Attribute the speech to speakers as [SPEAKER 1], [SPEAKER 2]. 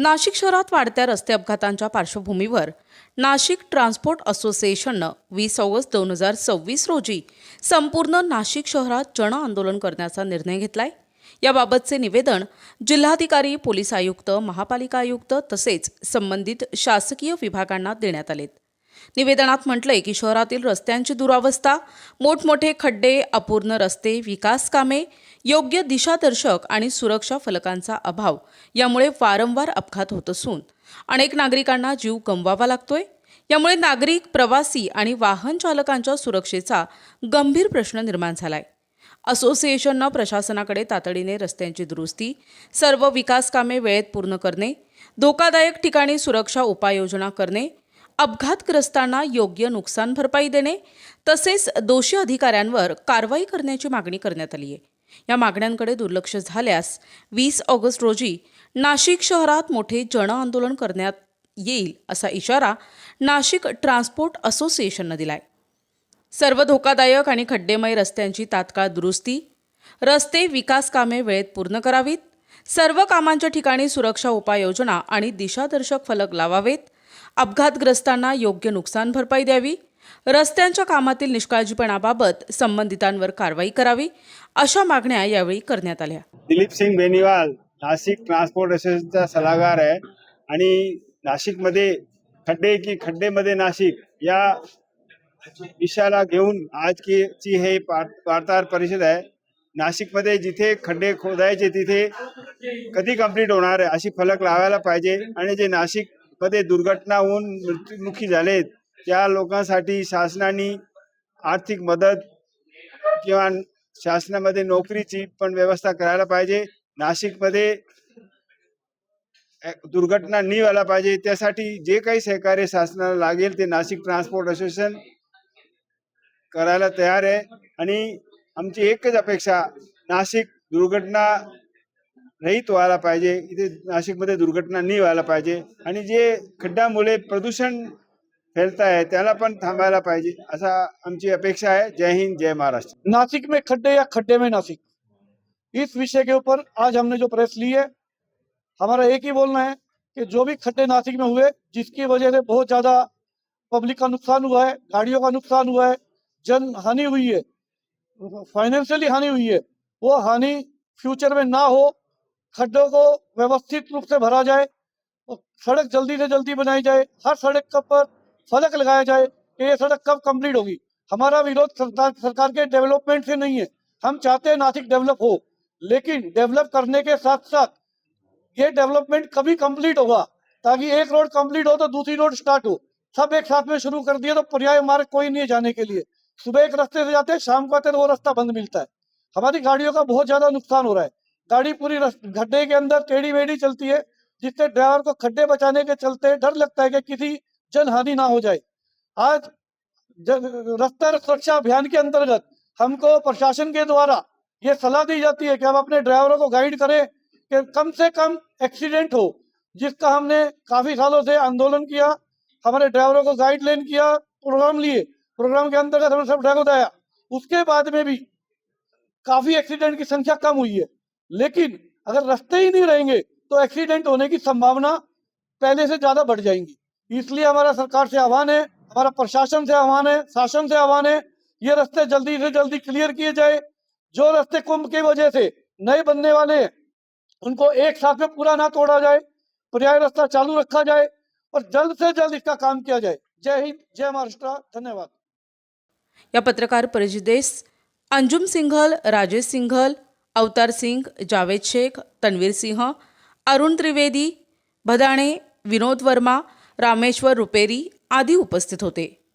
[SPEAKER 1] नाशिक शहरात वाढत्या रस्ते अपघातांच्या पार्श्वभूमीवर नाशिक ट्रान्सपोर्ट असोसिएशननं 20 ऑगस्ट 2026 रोजी संपूर्ण नाशिक शहरात जन आंदोलन करण्याचा निर्णय घेतलाय। याबाबतचे निवेदन जिल्हाधिकारी, पोलीस आयुक्त, महापालिका आयुक्त तसेच संबंधित शासकीय विभागांना देण्यात आलेत। निवेदनात म्हटलंय की शहरातील रस्त्यांची दुरावस्था, मोठमोठे खड्डे, अपूर्ण रस्ते, विकास कामे, योग्य दिशादर्शक आणि सुरक्षा फलकांचा अभाव यामुळे वारंवार अपघात होत असून अनेक नागरिकांना जीव गमवावा लागतोय। यामुळे नागरिक, प्रवासी आणि वाहन चालकांच्या सुरक्षेचा गंभीर प्रश्न निर्माण झालाय। असोसिएशननं प्रशासनाकडे तातडीने रस्त्यांची दुरुस्ती, सर्व विकास कामे वेळेत पूर्ण करणे, धोकादायक ठिकाणी सुरक्षा उपाययोजना करणे, अपघातग्रस्तांना योग्य नुकसान भरपाई देणे तसेच दोषी अधिकाऱ्यांवर कारवाई करण्याची मागणी करण्यात आली आहे। या मागण्यांकडे दुर्लक्ष झाल्यास 20 ऑगस्ट रोजी नाशिक शहरात मोठे जन आंदोलन करण्यात येईल असा इशारा नाशिक ट्रान्सपोर्ट असोसिएशननं दिलाय। सर्व धोकादायक आणि खड्डेमय रस्त्यांची तात्काळ दुरुस्ती, रस्ते विकास कामे वेळेत पूर्ण करावीत, सर्व कामांच्या ठिकाणी सुरक्षा उपाययोजना आणि दिशादर्शक फलक लावावेत, अपघातग्रस्तांना योग्य नुकसान भरपाई द्यावी, रस्त्यांच्या कामातील निष्काळजीपणाबाबत संबंधितांवर कारवाई करावी अशा मागण्या यावेळी करण्यात आल्या।
[SPEAKER 2] दिलीप सिंग बेनीवाल नाशिक ट्रान्सपोर्ट असोसिएशनचा सल्लागार आहे आणि नाशिकमध्ये खड्डेमध्ये नाशिक या विषयाला घेऊन आजची हे वार्ताहर परिषद आहे। नाशिकमध्ये जिथे खड्डे खोदायचे तिथे कधी कंप्लीट होणार आहे अशी फलक लावायला पाहिजे आणि जे नाशिकमध्ये दुर्घटना होऊन मृत्युमुखी झालेत त्या लोकांसाठी शासनाने आर्थिक मदत किंवा शासनामध्ये नोकरीची पण व्यवस्था करायला पाहिजे। नाशिकमध्ये दुर्घटना नाही व्हायला पाहिजे, त्यासाठी जे काही सहकार्य शासनाला लागेल ते नाशिक ट्रान्सपोर्ट असोसिएशन करायला तयार आहे। आणि आमची एकच अपेक्षा, नाशिक दुर्घटना रहित व्हायला पाहिजे, इथे नाशिकमध्ये दुर्घटना नाही व्हायला पाहिजे आणि जे खड्ड्यामुळे प्रदूषण फैलता है त्याला पण थांबायला पाहिजे ऐसा आमची अपेक्षा है। जय हिंद, जय महाराष्ट्र।
[SPEAKER 3] नासिक में खड्डे या खड्डे में नासिक, इस विषय के ऊपर आज हमने जो प्रेस ली है, हमारा एक ही बोलना है कि जो भी खड्डे नासिक में हुए जिसकी वजह से बहुत ज्यादा पब्लिक का नुकसान हुआ है, गाड़ियों का नुकसान हुआ है, जन हानि हुई है, फाइनेंशियली हानि हुई है, वो हानि फ्यूचर में ना हो, खड्डों को व्यवस्थित रूप से भरा जाए, सड़क जल्दी से जल्दी बनाई जाए, हर सड़क पर फलक लगाया जाए कि ये सड़क कब कंप्लीट होगी। हमारा विरोध सरकार के डेवलपमेंट से नहीं है, हम चाहते हैं नासिक डेवलप हो, लेकिन डेवलप करने के साथ साथ ये डेवलपमेंट कभी कंप्लीट होगा ताकि एक रोड कंप्लीट हो तो दूसरी रोड स्टार्ट हो। सब एक साथ में शुरू कर दिए तो पर्याय मार्ग कोई नहीं है जाने के लिए। सुबह एक रास्ते से जाते हैं, शाम को आते हैं तो वो रास्ता बंद मिलता है। हमारी गाड़ियों का बहुत ज्यादा नुकसान हो रहा है, गाड़ी पूरी गड्ढे के अंदर टेढ़ी मेढ़ी चलती है, जिससे ड्राइवर को खड्डे बचाने के चलते डर लगता है कि किसी जन हानि ना हो जाए। आज रास्ता सुरक्षा अभियान के अंतर्गत हमको प्रशासन के द्वारा ये सलाह दी जाती है कि हम अपने ड्राइवरों को गाइड करें कि कम से कम एक्सीडेंट हो, जिसका हमने काफी सालों से आंदोलन किया, हमारे ड्राइवरों को गाइडलाइन किया, प्रोग्राम लिए, प्रोग्राम के अंतर्गत हमने सब ड्राइवर बताया। उसके बाद में भी काफी एक्सीडेंट की संख्या कम हुई है, लेकिन अगर रास्ते ही नहीं रहेंगे तो एक्सीडेंट होने की संभावना पहले से ज्यादा बढ़ जाएंगी। इसलिए हमारा सरकार से आह्वान है, हमारा प्रशासन से आह्वान है, शासन से आह्वान है, ये रास्ते जल्दी से जल्दी क्लियर किए जाए। जो रास्ते कुंभ की वजह से नए बनने वाले हैं उनको एक साथ में पूरा ना तोड़ा जाए, पर्याय रास्ता चालू रखा जाए और जल्द से जल्द इसका काम किया जाए। जय हिंद, जय महाराष्ट्र, धन्यवाद।
[SPEAKER 1] या पत्रकार परिषदेस अंजुम सिंघल, राजेश सिंघल, अवतार सिंह, जावेद शेख, तन्वीर सिंह, अरुण त्रिवेदी, भदाणे, विनोद वर्मा, रामेश्वर रुपेरी आदी उपस्थित होते।